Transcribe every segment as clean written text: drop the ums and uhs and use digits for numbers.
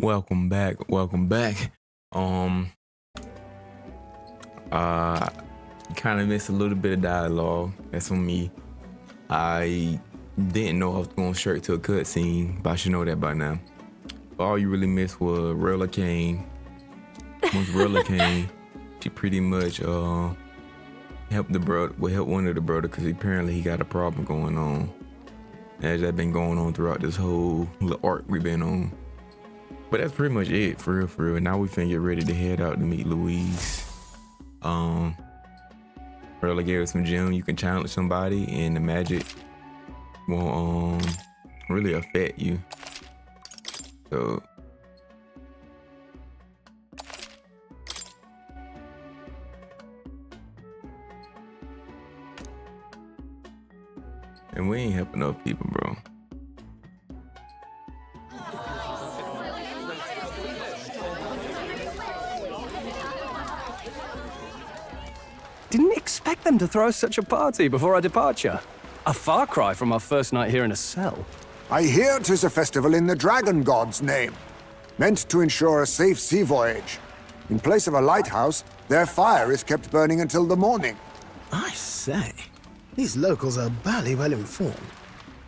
Welcome back. Welcome back. Um, kind of missed a little bit of dialogue. That's on me. I didn't know I was going straight to a cutscene, but I should know that by now. But all you really missed was Rilla came. Once Rilla came, she pretty much helped the brother. Well, helped one of the brother because apparently he got a problem going on. As that been going on throughout this whole little arc we've been on. But that's pretty much it, for real, for real. Now we finna get ready to head out to meet Louise. Rilla gave us some gems. You can challenge somebody and the magic won't really affect you. So and we ain't helping enough people, bro. Didn't expect them to throw such a party before our departure. A far cry from our first night here in a cell. I hear 'tis a festival in the Dragon God's name, meant to ensure a safe sea voyage. In place of a lighthouse, their fire is kept burning until the morning. I say, these locals are bally well informed.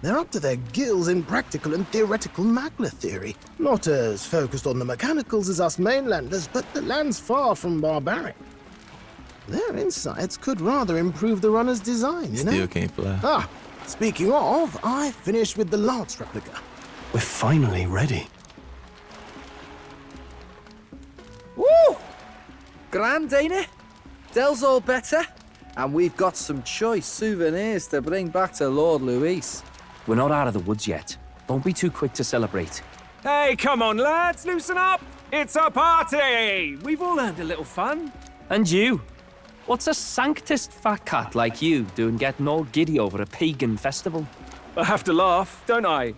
They're up to their gills in practical and theoretical magna theory. Not as focused on the mechanicals as us mainlanders, but the land's far from barbaric. Their insights could rather improve the runner's design, you know? Still can't fly. Ah, speaking of, I finished with the Lance replica. We're finally ready. Woo! Grand, ain't it? Dell's all better, and we've got some choice souvenirs to bring back to Lord Luis. We're not out of the woods yet. Don't be too quick to celebrate. Hey, come on, lads, loosen up! It's a party! We've all earned a little fun. And you? What's a sanctist fat cat like you doing getting all giddy over a pagan festival? I have to laugh, don't I?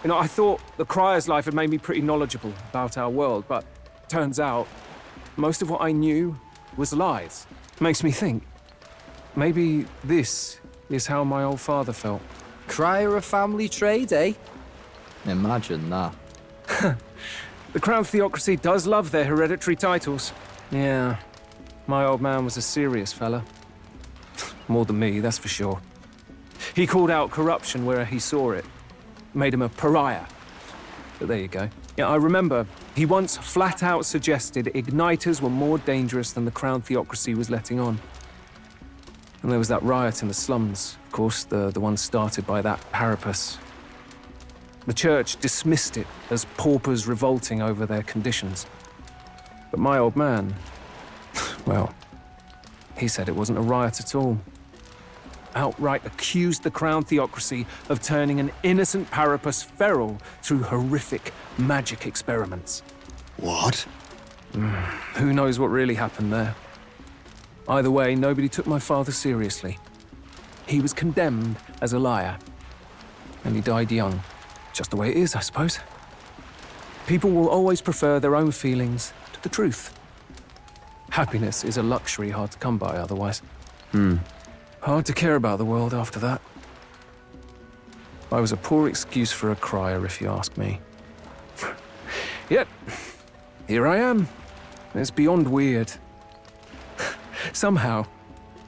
You know, I thought the Crier's life had made me pretty knowledgeable about our world, but turns out most of what I knew was lies. Makes me think, maybe this is how my old father felt. Crier a family trade, eh? Imagine that. The Crown Theocracy does love their hereditary titles. Yeah, my old man was a serious fella. More than me, that's for sure. He called out corruption where he saw it. Made him a pariah. But there you go. Yeah, I remember he once flat out suggested igniters were more dangerous than the Crown Theocracy was letting on. And there was that riot in the slums, of course, the one started by that Parapus. The church dismissed it as paupers revolting over their conditions. But my old man, well, he said it wasn't a riot at all. Outright accused the Crown Theocracy of turning an innocent Parapus feral through horrific magic experiments. What? Who knows what really happened there? Either way, nobody took my father seriously. He was condemned as a liar. And he died young. Just the way it is, I suppose. People will always prefer their own feelings to the truth. Happiness is a luxury hard to come by otherwise. Hard to care about the world after that. I was a poor excuse for a crier, if you ask me. Yet, here I am. It's beyond weird. Somehow,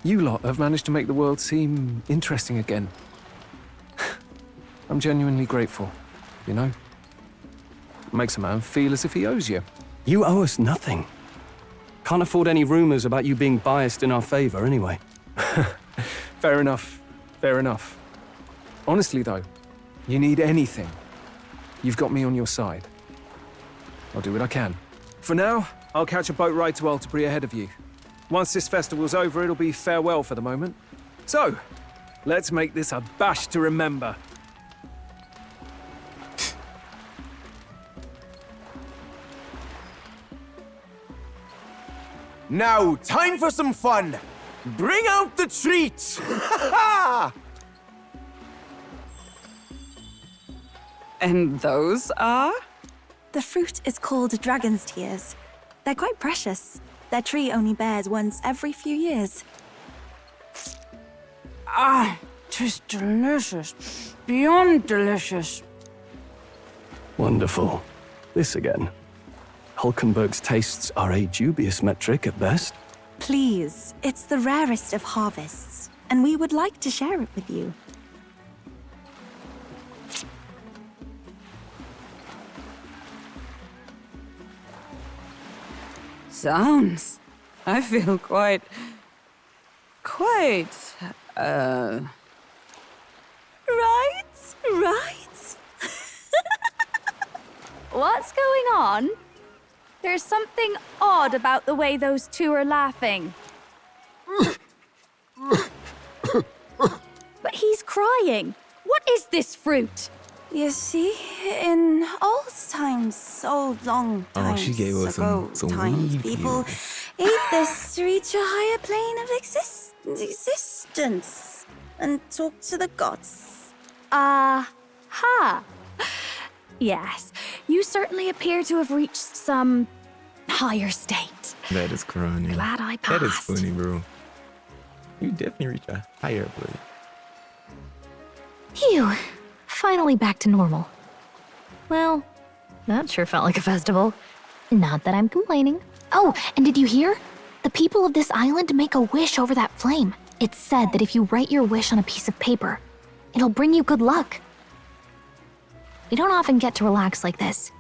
you lot have managed to make the world seem interesting again. I'm genuinely grateful, you know? Makes a man feel as if he owes you. You owe us nothing. Can't afford any rumors about you being biased in our favor, anyway. Fair enough, fair enough. Honestly, though, you need anything, you've got me on your side. I'll do what I can. For now, I'll catch a boat ride to Altabury ahead of you. Once this festival's over, it'll be farewell for the moment. So, let's make this a bash to remember. Now, time for some fun! Bring out the treats! And those are? The fruit is called dragon's tears. They're quite precious. Their tree only bears once every few years. Ah, 'tis delicious. Beyond delicious. Wonderful. This again. Hulkenberg's tastes are a dubious metric at best. Please, it's the rarest of harvests, and we would like to share it with you. Zounds. I feel quite... Right? What's going on? There's something odd about the way those two are laughing. But he's crying. What is this fruit? You see, in old times, long times she gave us ago, some times, weed people ate this to reach a higher plane of existence and talk to the gods. Ha! Yes, you certainly appear to have reached some higher state. That is crying. Glad I That is passed. funny, bro. You definitely reach a higher plane. Phew. Finally back to normal. Well, that sure felt like a festival. Not that I'm complaining. Oh, and did you hear? The people of this island make a wish over that flame. It's said that if you write your wish on a piece of paper, it'll bring you good luck. We don't often get to relax like this.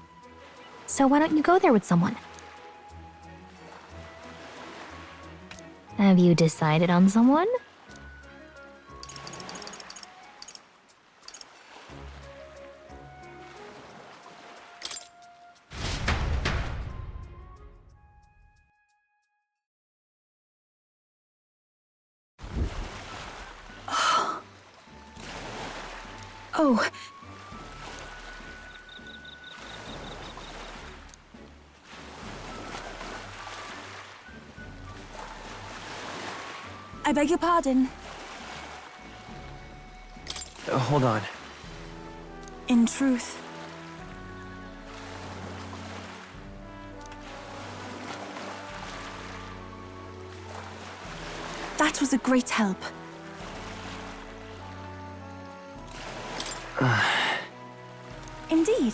So why don't you go there with someone? Have you decided on someone? Oh. I beg your pardon. Hold on. In truth, that was a great help. Indeed.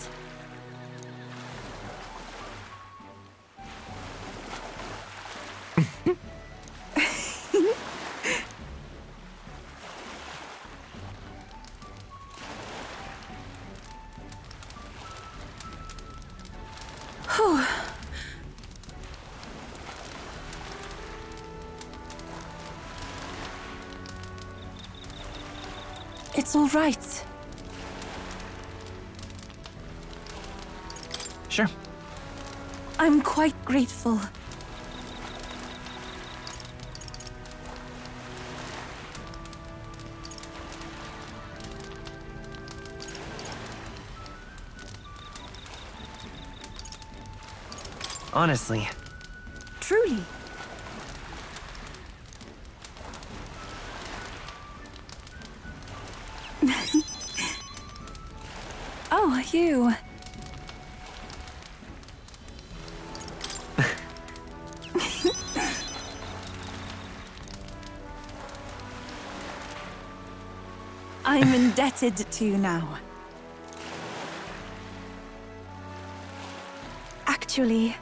Whew. It's all right. Sure. I'm quite grateful. Honestly. Truly. Oh, you. I'm indebted to you now. Actually...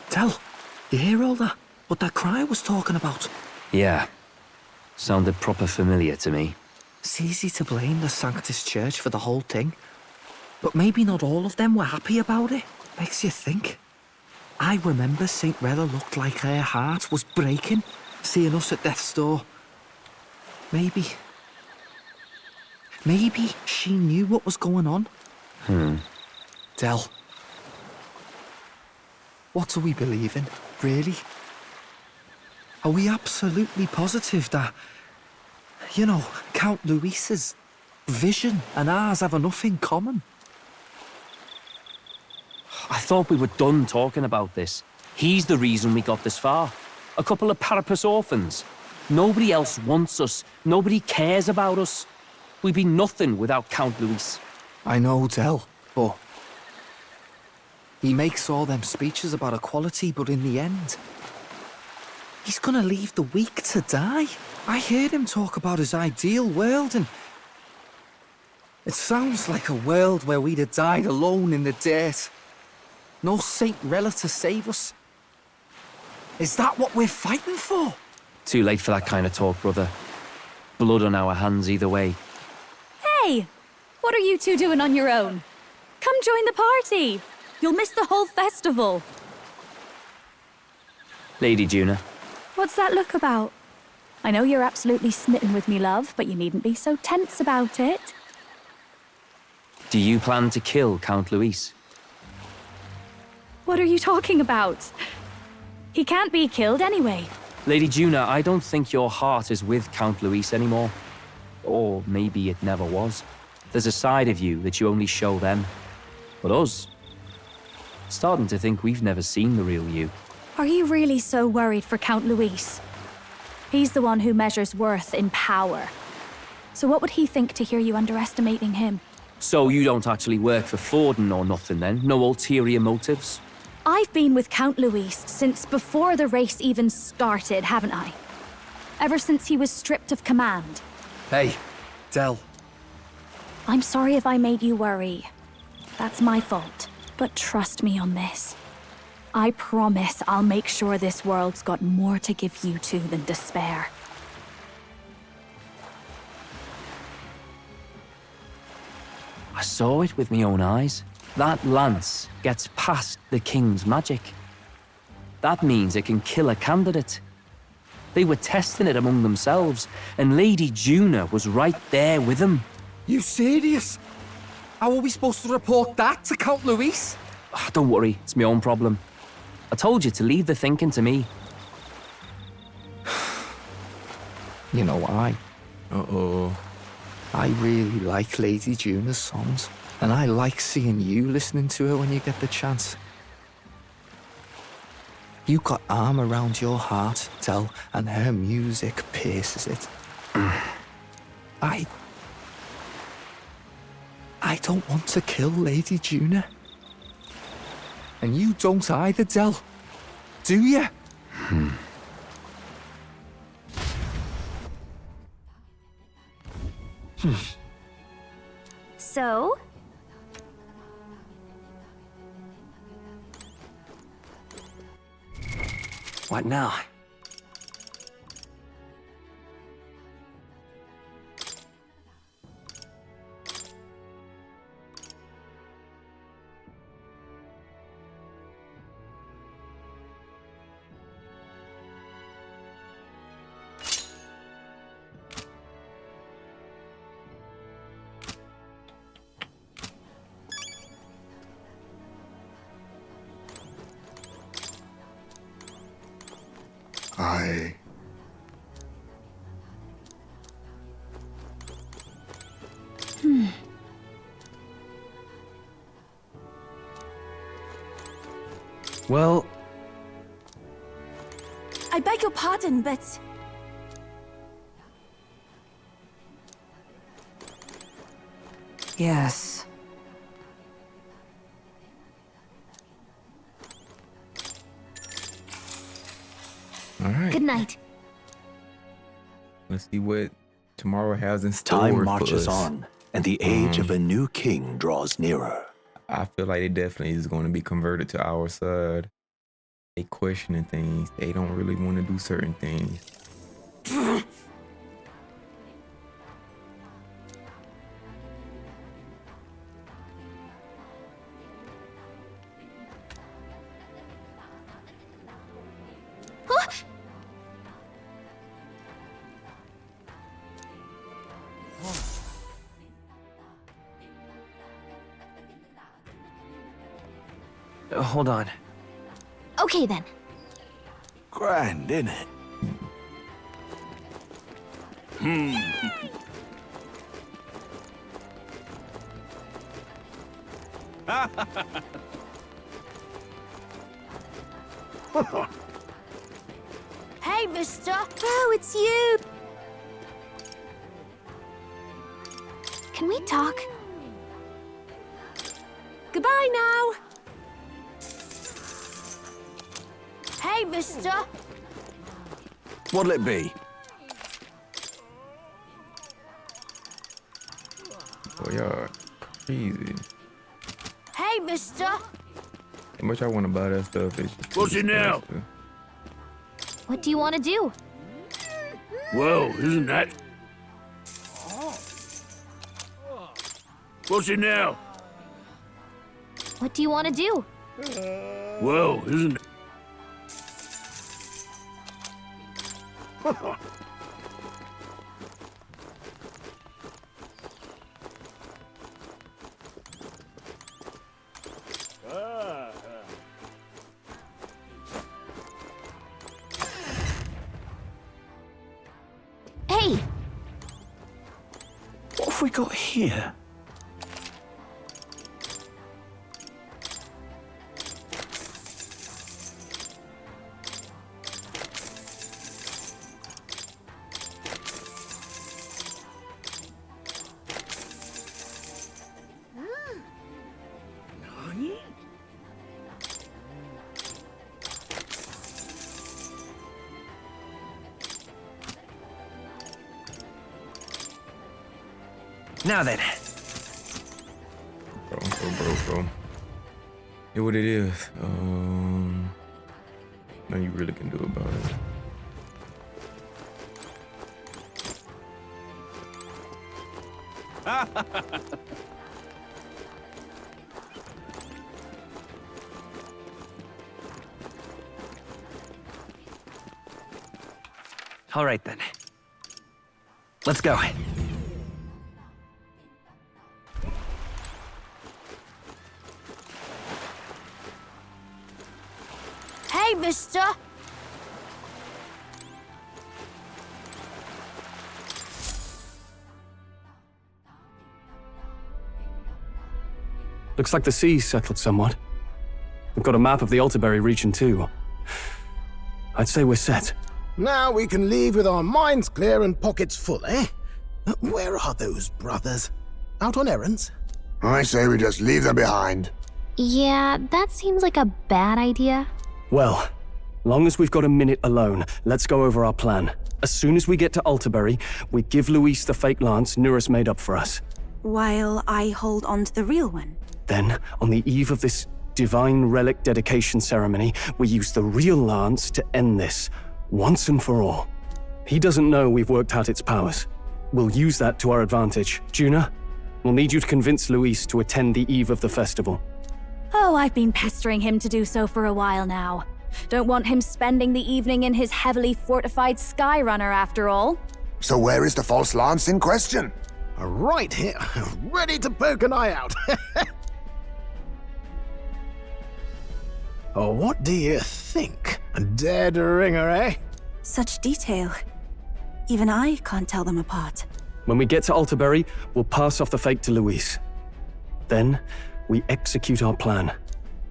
Tell, you hear all that? What that cry was talking about? Yeah. Sounded proper familiar to me. It's easy to blame the Sanctus Church for the whole thing. But maybe not all of them were happy about it. Makes you think. I remember St. Rella looked like her heart was breaking, seeing us at death's door. Maybe she knew what was going on. Del. What do we believe in, really? Are we absolutely positive that, Count Luis's vision and ours have enough in common. I thought we were done talking about this. He's the reason we got this far. A couple of Parapus orphans. Nobody else wants us. Nobody cares about us. We'd be nothing without Count Luis. I know, Del, but he makes all them speeches about equality, but in the end, he's gonna leave the weak to die. I heard him talk about his ideal world, and it sounds like a world where we'd have died alone in the dirt. No Saint Rella to save us. Is that what we're fighting for? Too late for that kind of talk, brother. Blood on our hands either way. Hey! What are you two doing on your own? Come join the party! You'll miss the whole festival. Lady Juna. What's that look about? I know you're absolutely smitten with me, love, but you needn't be so tense about it. Do you plan to kill Count Luis? What are you talking about? He can't be killed anyway. Lady Juna, I don't think your heart is with Count Luis anymore. Or maybe it never was. There's a side of you that you only show them. But us, starting to think we've never seen the real you. Are you really so worried for Count Luis? He's the one who measures worth in power. So what would he think to hear you underestimating him? So you don't actually work for Forden or nothing then? No ulterior motives? I've been with Count Luis since before the race even started, haven't I? Ever since he was stripped of command. Hey, Del. I'm sorry if I made you worry. That's my fault. But trust me on this. I promise I'll make sure this world's got more to give you two than despair. I saw it with my own eyes. That lance gets past the king's magic. That means it can kill a candidate. They were testing it among themselves, and Lady Juna was right there with them. You serious? How are we supposed to report that to Count Luis? Don't worry, it's my own problem. I told you to leave the thinking to me. You know why? Uh-oh. I really like Lady Juna's songs, and I like seeing you listening to her when you get the chance. You got arm around your heart, Del, and her music pierces it. I don't want to kill Lady Juna. And you don't either, Del. Do you? So? What now? Well... I beg your pardon, but... Yes. All right. Good night. Let's see what tomorrow has in store Time for marches us. on, and the age of a new king draws nearer. I feel like it definitely is going to be converted to our side. They questioning things. They don't really want to do certain things. Hold on. Okay then. Grand, innit? Hey, mister! Oh, it's you! Can we talk? Goodbye now! Hey, mister! What'll it be? Boy, y'all crazy. Hey, mister! How much I want to buy that stuff? It's just What's it now? What do you want to do? Whoa, isn't that? What's it now? What do you want to do? Whoa, isn't it? Hey! What have we got here? Now then. Bro, bro. Yeah, what it is. Nothing you really can do about it. All right then. Let's go. Hey, mister! Looks like the sea's settled somewhat. We've got a map of the Altaberry region too. I'd say we're set. Now we can leave with our minds clear and pockets full, eh? Where are those brothers? Out on errands? I say we just leave them behind. Yeah, that seems like a bad idea. Well, long as we've got a minute alone, let's go over our plan. As soon as we get to Altaberry, we give Luis the fake lance Nurus made up for us. While I hold on to the real one. Then, on the eve of this divine relic dedication ceremony, we use the real lance to end this, once and for all. He doesn't know we've worked out its powers. We'll use that to our advantage. Juna, we'll need you to convince Luis to attend the eve of the festival. Oh, I've been pestering him to do so for a while now. Don't want him spending the evening in his heavily fortified Skyrunner after all. So where is the false lance in question? Right here, ready to poke an eye out. Oh, what do you think? A dead ringer, eh? Such detail. Even I can't tell them apart. When we get to Altaberry, we'll pass off the fake to Luis. Then, we execute our plan.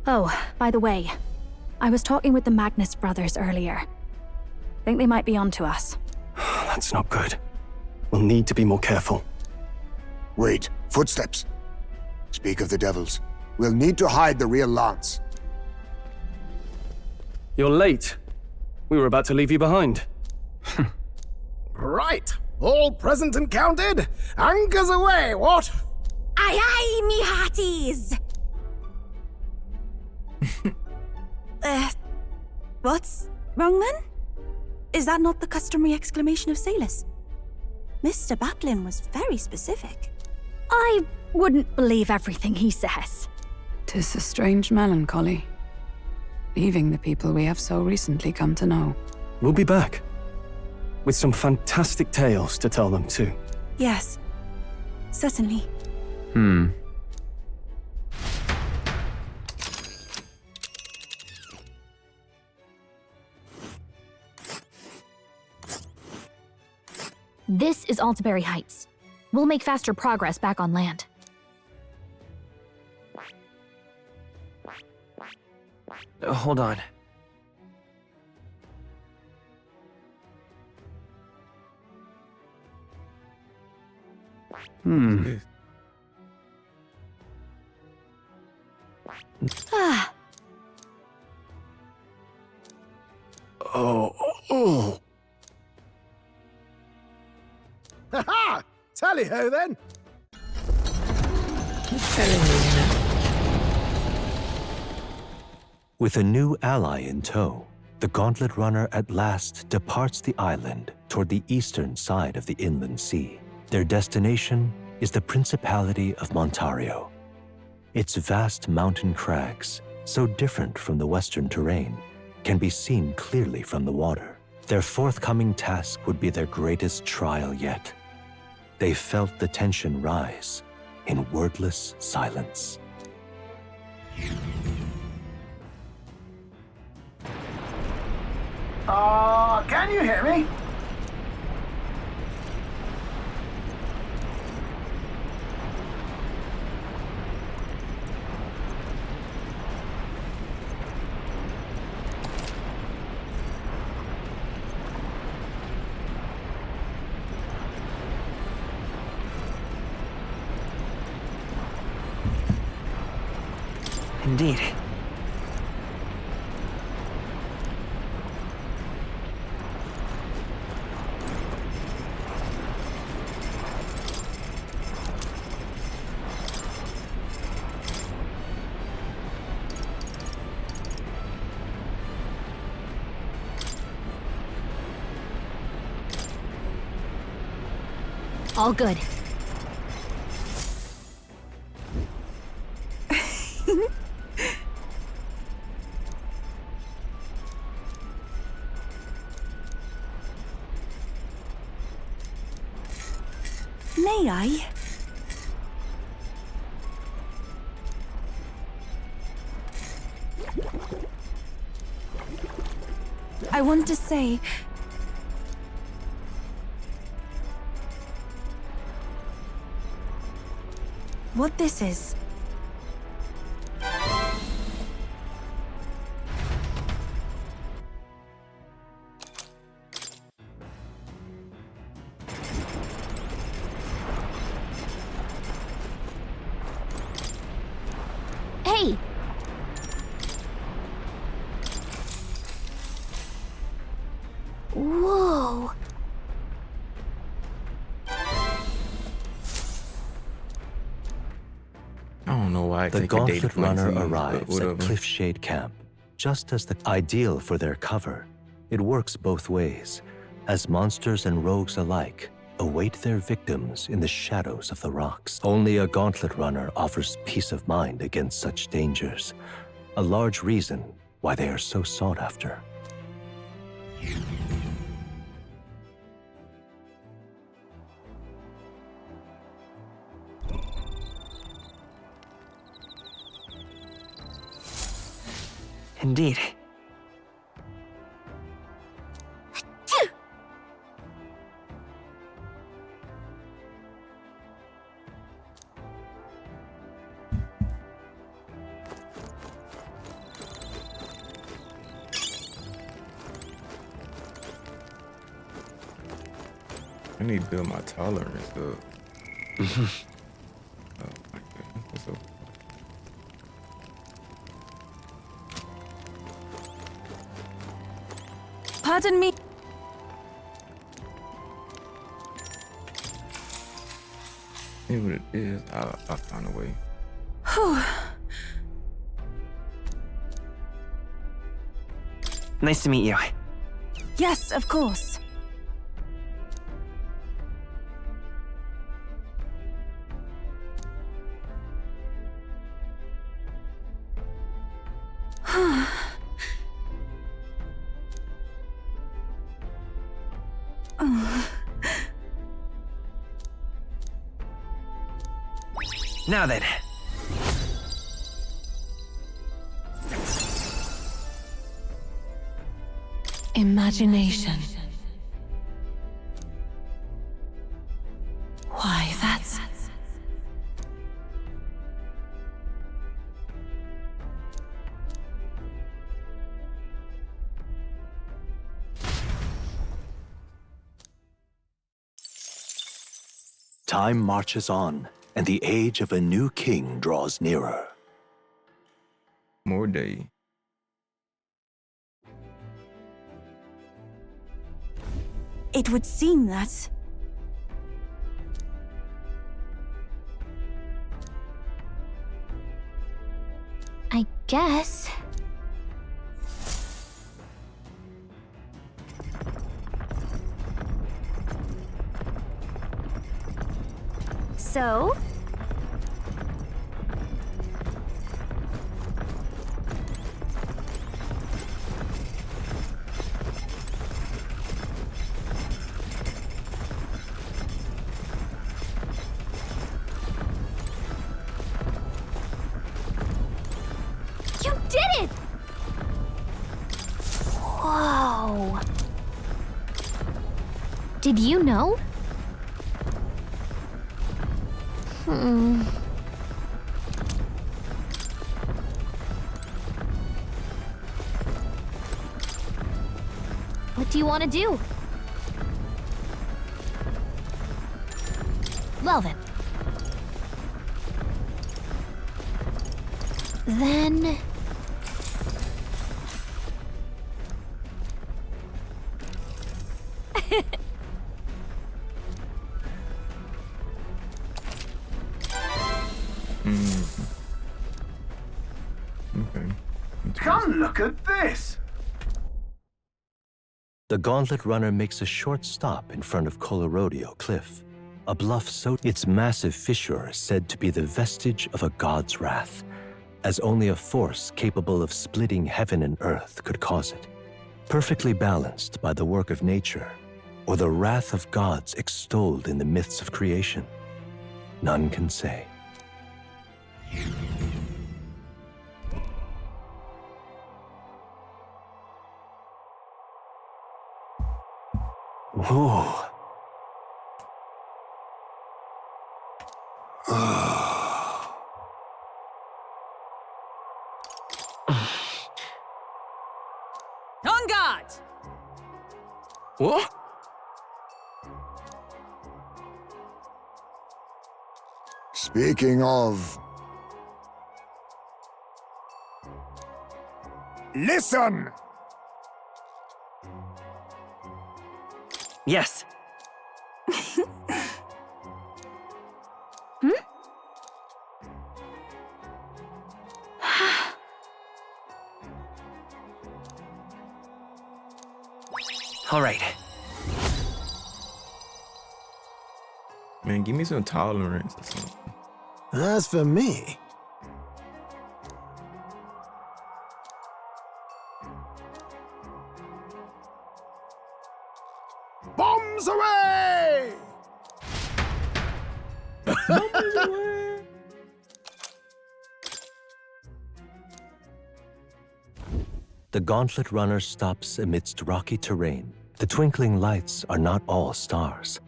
Oh, by the way, I was talking with the Magnus brothers earlier. Think they might be onto us. That's not good. We'll need to be more careful. Wait, footsteps. Speak of the devils. We'll need to hide the real lance. You're late. We were about to leave you behind. Right, all present and counted? Anchors away, what? Aye aye, me hearties! What's wrong then? Is that not the customary exclamation of sailors? Mr. Batlin was very specific. I wouldn't believe everything he says. 'Tis a strange melancholy, leaving the people we have so recently come to know. We'll be back. With some fantastic tales to tell them too. Yes, certainly. This is Altaberry Heights. We'll make faster progress back on land. Hold on. Ah, Oh. Ha ha! Tally ho then! With a new ally in tow, the Gauntlet Runner at last departs the island toward the eastern side of the inland sea. Their destination is the Principality of Montario. Its vast mountain crags, so different from the western terrain, can be seen clearly from the water. Their forthcoming task would be their greatest trial yet. They felt the tension rise in wordless silence. Can you hear me? Indeed. All good. may I? I want to say... what this is. Hey! Whoa! I don't know why The Gauntlet Runner arrives at Cliffshade Camp, just as the ideal for their cover. It works both ways, as monsters and rogues alike await their victims in the shadows of the rocks. Only a Gauntlet Runner offers peace of mind against such dangers, a large reason why they are so sought after. Indeed. I need to build my tolerance up. Oh my goodness. That's so... Pardon me. See what it is. I'll find a way. Whew. Nice to meet you. Yes, of course. Now then. Imagination. Why, that's... Time marches on, and the age of a new king draws nearer. More day. It would seem that... I guess. So? You did it! Whoa. Did you know? What do you want to do? Well then. Then... Okay. Come look at this! The Gauntlet Runner makes a short stop in front of Colorodeo Cliff, a bluff so its massive fissure is said to be the vestige of a god's wrath, as only a force capable of splitting heaven and earth could cause it. Perfectly balanced by the work of nature, or the wrath of gods extolled in the myths of creation, none can say. Whoa. On guard! What? Speaking of... Listen! Yes. All right. Man, give me some tolerance or something. As for me, Bombs away! The Gauntlet Runner stops amidst rocky terrain. The twinkling lights are not all stars.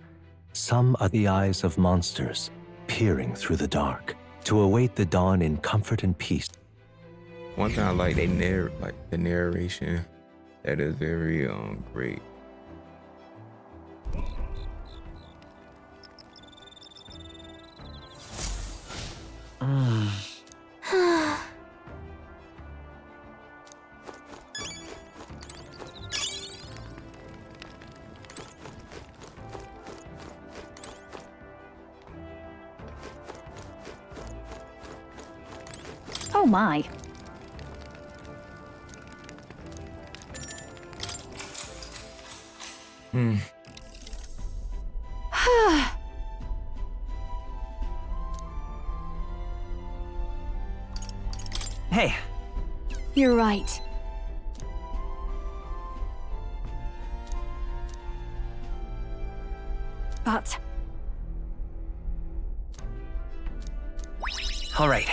Some are the eyes of monsters, peering through the dark, to await the dawn in comfort and peace. One thing I like, the narration. That is very great. Oh my. Hey. You're right. But... All right.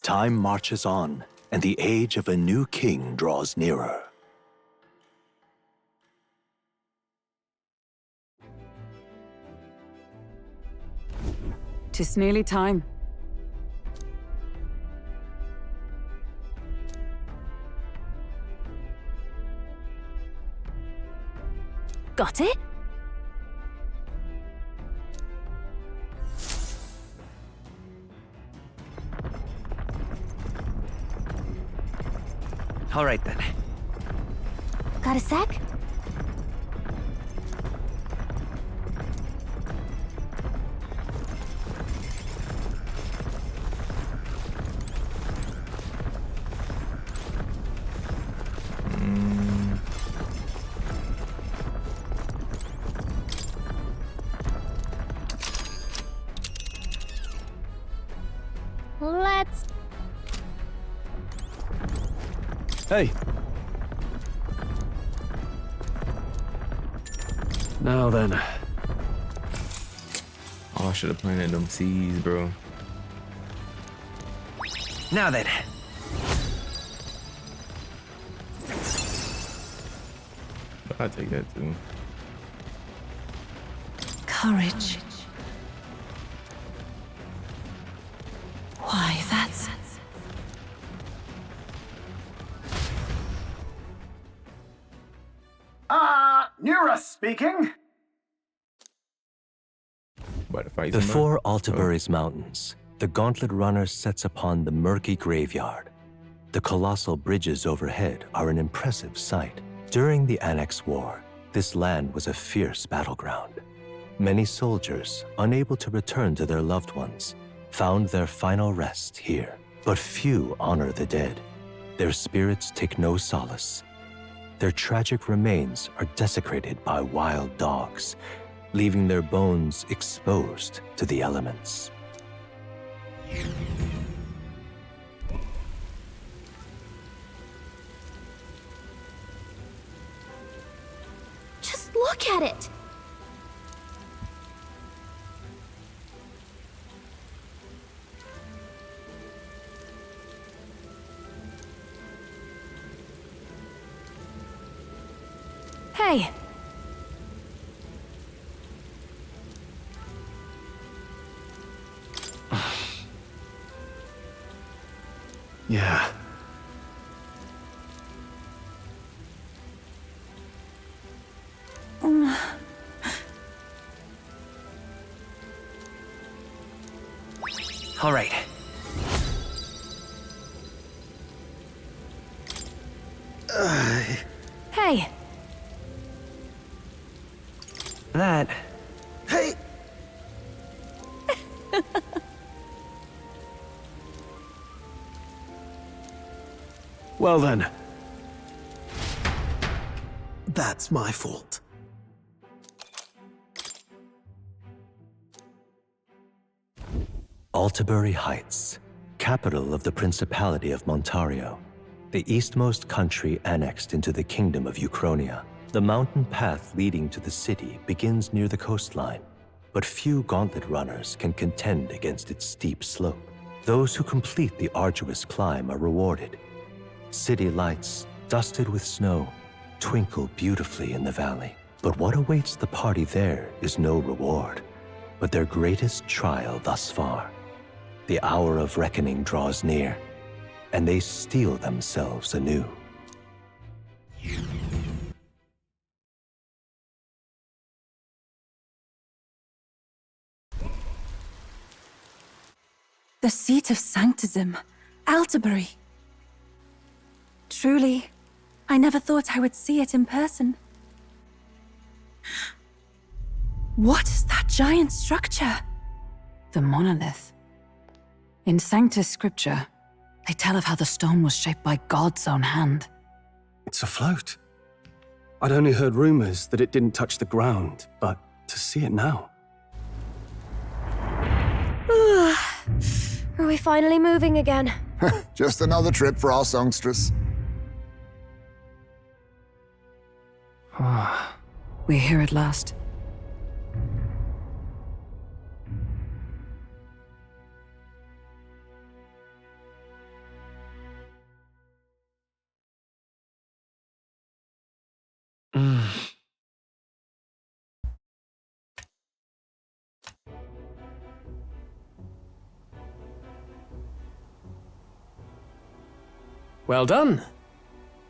Time marches on, and the age of a new king draws nearer. 'Tis nearly time. Got it? All right then. Got a sec? Let's... Hey! Now then. Oh, I should have planted them seeds, bro. Now then. But I'll take that too. Courage. Why, that's... Nura speaking. About to fight Before somebody? Altabury's mountains, the Gauntlet Runner sets upon the murky graveyard. The colossal bridges overhead are an impressive sight. During the Annex War, this land was a fierce battleground. Many soldiers, unable to return to their loved ones, found their final rest here. But few honor the dead. Their spirits take no solace. Their tragic remains are desecrated by wild dogs, leaving their bones exposed to the elements. Just look at it! Hey! Yeah. All right. Hey! That... Hey! Well then. That's my fault. Altabury Heights, capital of the Principality of Montario, the eastmost country annexed into the Kingdom of Uchronia. The mountain path leading to the city begins near the coastline, but few gauntlet runners can contend against its steep slope. Those who complete the arduous climb are rewarded. City lights, dusted with snow, twinkle beautifully in the valley. But what awaits the party there is no reward, but their greatest trial thus far. The hour of reckoning draws near, and they steel themselves anew. The seat of sanctism, Altabury. Truly, I never thought I would see it in person. What is that giant structure? The monolith. In Sanctus Scripture, they tell of how the stone was shaped by God's own hand. It's afloat. I'd only heard rumors that it didn't touch the ground, but to see it now. Are we finally moving again? Just another trip for our songstress. We're here at last. Well done.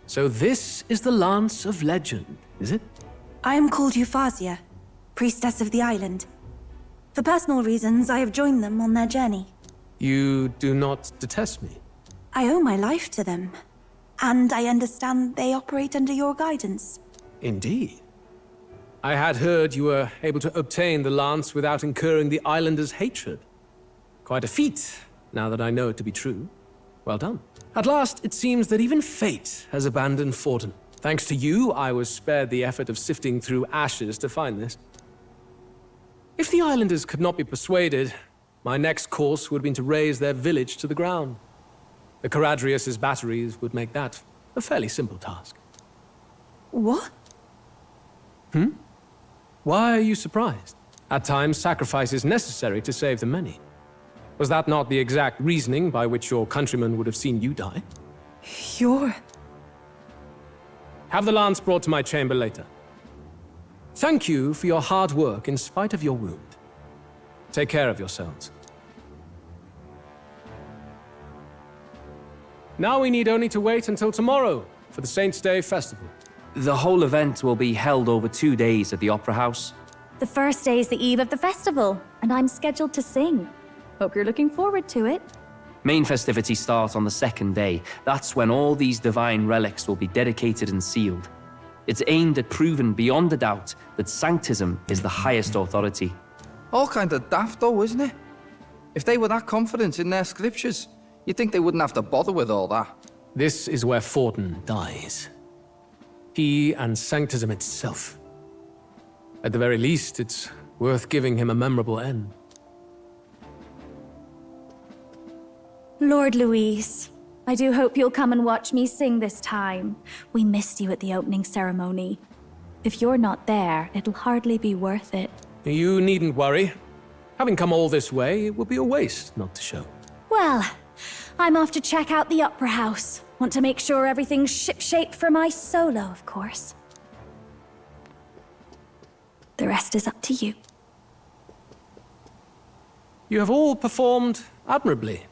So this is the Lance of Legend, is it? I am called Euphrasia, priestess of the island. For personal reasons, I have joined them on their journey. You do not detest me? I owe my life to them, and I understand they operate under your guidance. Indeed. I had heard you were able to obtain the lance without incurring the islanders' hatred. Quite a feat, now that I know it to be true. Well done. At last, it seems that even fate has abandoned Fortin. Thanks to you, I was spared the effort of sifting through ashes to find this. If the islanders could not be persuaded, my next course would have been to raze their village to the ground. The Caradrius' batteries would make that a fairly simple task. What? Why are you surprised? At times, sacrifice is necessary to save the many. Was that not the exact reasoning by which your countrymen would have seen you die? Have the lance brought to my chamber later. Thank you for your hard work in spite of your wound. Take care of yourselves. Now we need only to wait until tomorrow for the Saints' Day festival. The whole event will be held over 2 days at the Opera House. The first day is the eve of the festival, and I'm scheduled to sing. Hope you're looking forward to it. Main festivities start on the second day. That's when all these divine relics will be dedicated and sealed. It's aimed at proving beyond a doubt that Sanctism is the highest authority. All kind of daft though, isn't it? If they were that confident in their scriptures, you'd think they wouldn't have to bother with all that. This is where Fortin dies. He and Sanctism itself. At the very least, it's worth giving him a memorable end. Lord Louise, I do hope you'll come and watch me sing this time. We missed you at the opening ceremony. If you're not there, it'll hardly be worth it. You needn't worry. Having come all this way, it would be a waste not to show. Well, I'm off to check out the Opera House. Want to make sure everything's shipshape for my solo, of course. The rest is up to you. You have all performed admirably.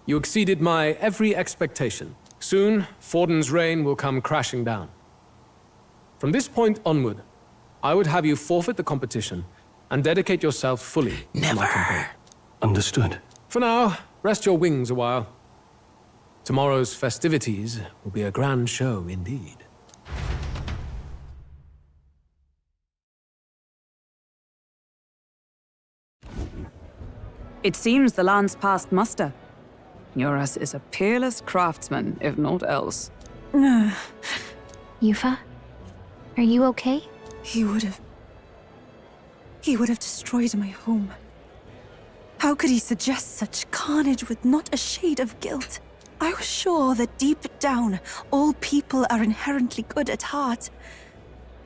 You exceeded my every expectation. Soon, Fortin's reign will come crashing down. From this point onward, I would have you forfeit the competition and dedicate yourself fully to my campaign. Understood. For now, rest your wings a while. Tomorrow's festivities will be a grand show indeed. It seems the land's passed muster. Eurus is a peerless craftsman, if not else. Yufa? Are you okay? He would have destroyed my home. How could he suggest such carnage with not a shade of guilt? I was sure that deep down, all people are inherently good at heart.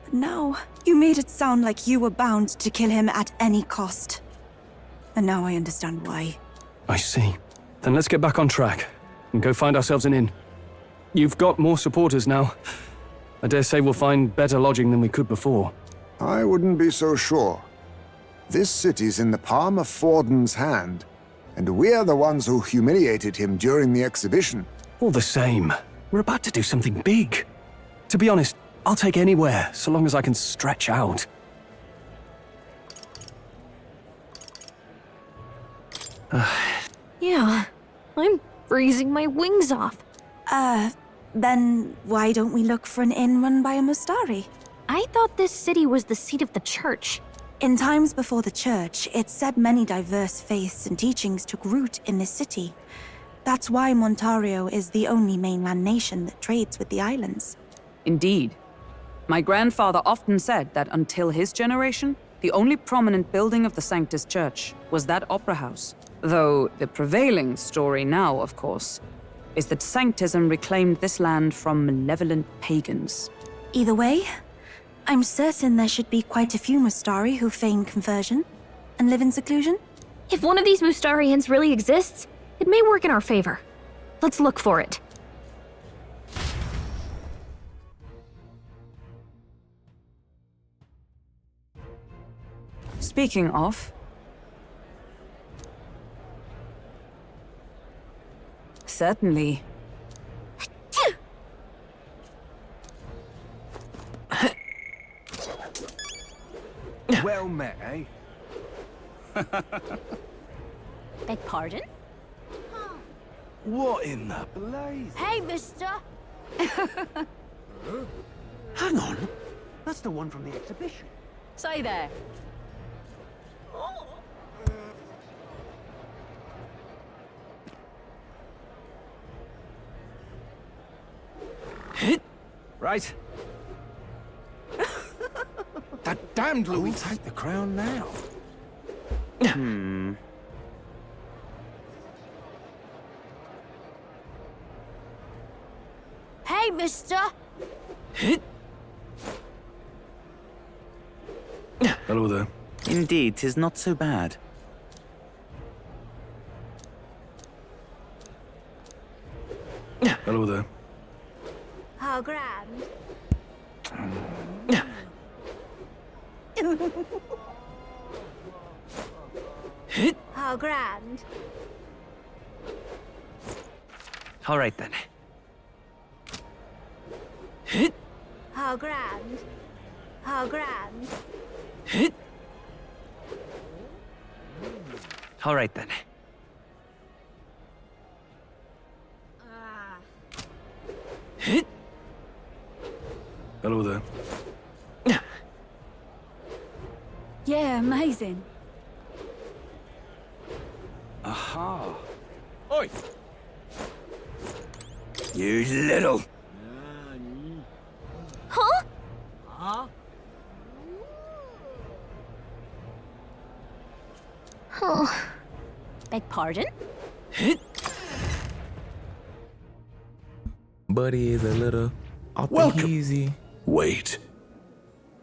But now, you made it sound like you were bound to kill him at any cost. And now I understand why. I see. Then let's get back on track and go find ourselves an inn. You've got more supporters now. I dare say we'll find better lodging than we could before. I wouldn't be so sure. This city's in the palm of Fortin's hand, and we're the ones who humiliated him during the exhibition. All the same, we're about to do something big. To be honest, I'll take anywhere, so long as I can stretch out. Yeah, I'm freezing my wings off. Then why don't we look for an inn run by a Mustari? I thought this city was the seat of the church. In times before the church, it's said many diverse faiths and teachings took root in this city. That's why Montario is the only mainland nation that trades with the islands. Indeed. My grandfather often said that until his generation, the only prominent building of the Sanctus Church was that opera house. Though the prevailing story now, of course, is that Sanctism reclaimed this land from malevolent pagans. Either way, I'm certain there should be quite a few Mustari who feign conversion and live in seclusion. If one of these Mustarians really exists, it may work in our favor. Let's look for it. Speaking of... Certainly. met, eh? Beg pardon? What in the blaze? Hey, mister! Hang on. That's the one from the exhibition. Say there. Right. That damned Louis take the crown now. Hey, mister! Hello there. Indeed, 'tis not so bad. Hello there. How grand. How grand. All right then. How grand. How grand. All right then. Hello there. Yeah, amazing. Aha. Oi! You little... Huh? Oh. Beg pardon? Buddy is a little off the Welcome. easy. Wait.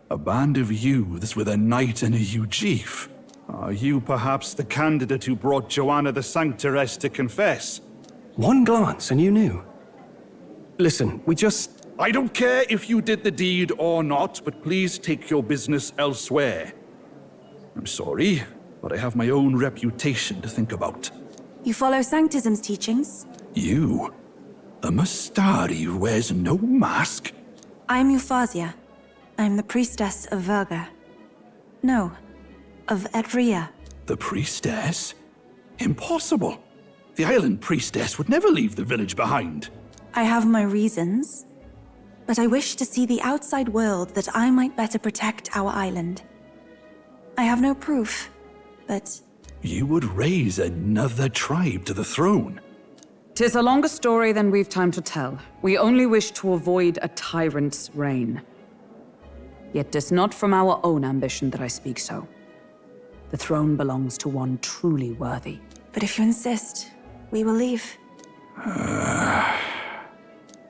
A band of youths with a knight and a eugif. Are you perhaps the candidate who brought Joanna the Sanctoress to confess? One glance and you knew. Listen, we just... I don't care if you did the deed or not, but please take your business elsewhere. I'm sorry, but I have my own reputation to think about. You follow Sanctism's teachings? You? A Mastari who wears no mask? I'm Euphausia. I'm the priestess of Verga. No, of Edria. The priestess? Impossible. The island priestess would never leave the village behind. I have my reasons, but I wish to see the outside world that I might better protect our island. I have no proof, but... You would raise another tribe to the throne. 'Tis a longer story than we've time to tell. We only wish to avoid a tyrant's reign. Yet 'tis not from our own ambition that I speak so. The throne belongs to one truly worthy. But if you insist, we will leave.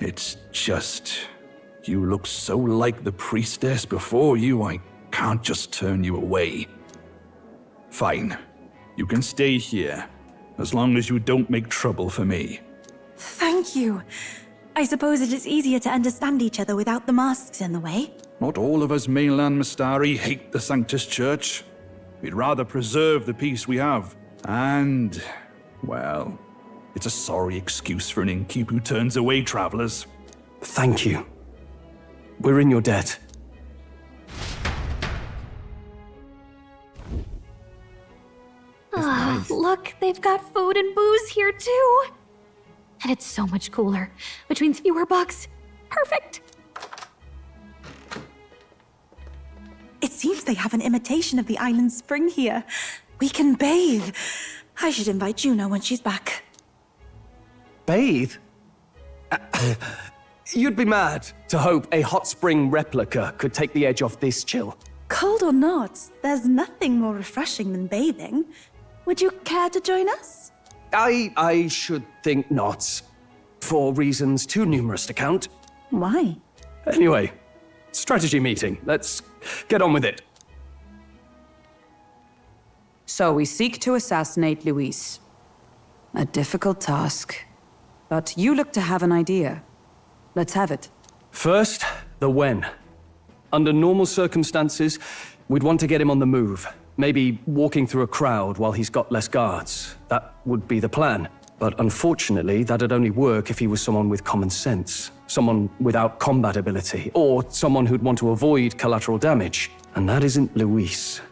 It's just... You look so like the priestess before you, I can't just turn you away. Fine. You can stay here, as long as you don't make trouble for me. Thank you. I suppose it is easier to understand each other without the masks in the way. Not all of us mainland Mastari hate the Sanctus Church. We'd rather preserve the peace we have. And, well, it's a sorry excuse for an innkeep who turns away travelers. Thank you. We're in your debt. Ah, look, they've got food and booze here too. And it's so much cooler, which means fewer bugs. Perfect. It seems they have an imitation of the island spring here. We can bathe. I should invite Juno when she's back. Bathe? You'd be mad to hope a hot spring replica could take the edge off this chill. Cold or not, there's nothing more refreshing than bathing. Would you care to join us? I should think not. For reasons too numerous to count. Why? Anyway, strategy meeting. Let's get on with it. So we seek to assassinate Luis. A difficult task. But you look to have an idea. Let's have it. First, the when. Under normal circumstances, we'd want to get him on the move. Maybe walking through a crowd while he's got less guards. That would be the plan. But unfortunately, that'd only work if he was someone with common sense. Someone without combat ability. Or someone who'd want to avoid collateral damage. And that isn't Luis.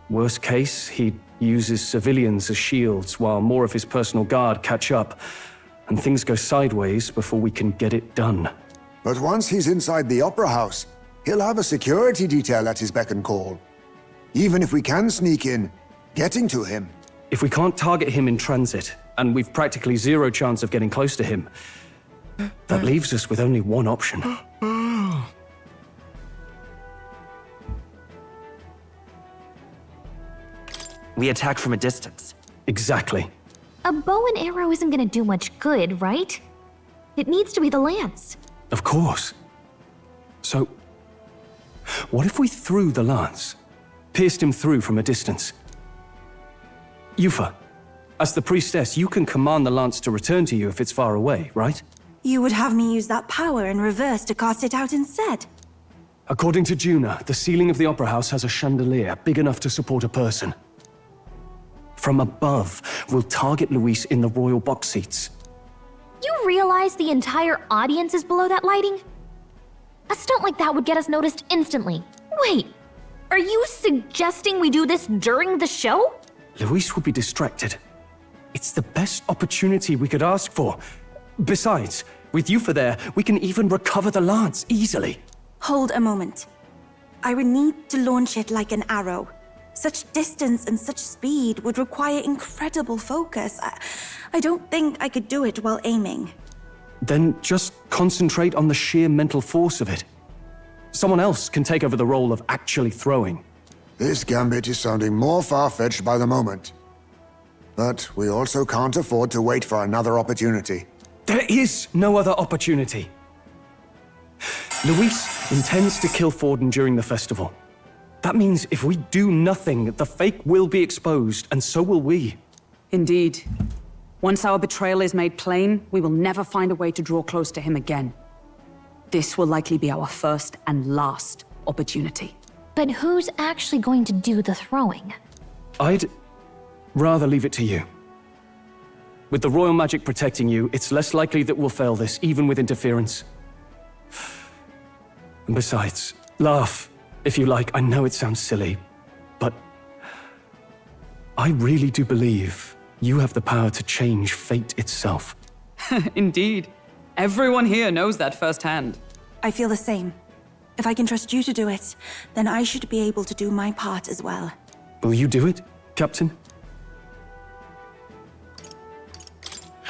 Worst case, he uses civilians as shields while more of his personal guard catch up, and things go sideways before we can get it done. But once he's inside the Opera House, he'll have a security detail at his beck and call. Even if we can sneak in, getting to him. If we can't target him in transit, and we've practically zero chance of getting close to him, that leaves us with only one option. We attack from a distance. Exactly. A bow and arrow isn't gonna do much good, right? It needs to be the lance. Of course. So, what if we threw the lance? Pierced him through from a distance? Yufa, as the priestess, you can command the lance to return to you if it's far away, right? You would have me use that power in reverse to cast it out instead. According to Juna, the ceiling of the Opera House has a chandelier big enough to support a person. From above, we'll target Luis in the royal box seats. You realize the entire audience is below that lighting? A stunt like that would get us noticed instantly. Wait, are you suggesting we do this during the show? Luis will be distracted. It's the best opportunity we could ask for. Besides, with Yufa there, we can even recover the lance easily. Hold a moment. I would need to launch it like an arrow. Such distance and such speed would require incredible focus. I don't think I could do it while aiming. Then just concentrate on the sheer mental force of it. Someone else can take over the role of actually throwing. This gambit is sounding more far-fetched by the moment. But we also can't afford to wait for another opportunity. There is no other opportunity. Luis intends to kill Forden during the festival. That means if we do nothing, the fake will be exposed, and so will we. Indeed. Once our betrayal is made plain, we will never find a way to draw close to him again. This will likely be our first and last opportunity. But who's actually going to do the throwing? I'd rather leave it to you. With the royal magic protecting you, it's less likely that we'll fail this, even with interference. And besides, laugh if you like. I know it sounds silly, but I really do believe you have the power to change fate itself. Indeed. Everyone here knows that firsthand. I feel the same. If I can trust you to do it, then I should be able to do my part as well. Will you do it, Captain?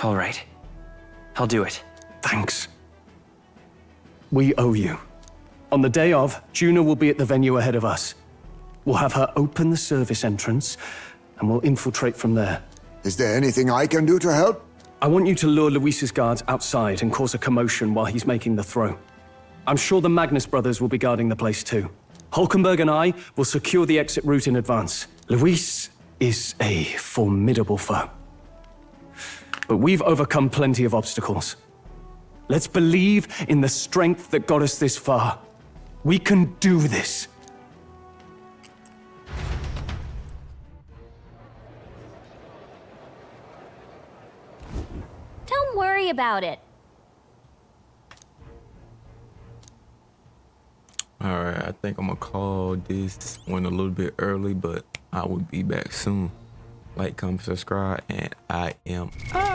All right. I'll do it. Thanks. We owe you. On the day of, Juna will be at the venue ahead of us. We'll have her open the service entrance, and we'll infiltrate from there. Is there anything I can do to help? I want you to lure Luis's guards outside and cause a commotion while he's making the throw. I'm sure the Magnus brothers will be guarding the place too. Hulkenberg and I will secure the exit route in advance. Luis is a formidable foe. But we've overcome plenty of obstacles. Let's believe in the strength that got us this far. We can do this. Don't worry about it. All right, I think I'm gonna call this one a little bit early, but I will be back soon. Like, comment, subscribe, and I am out.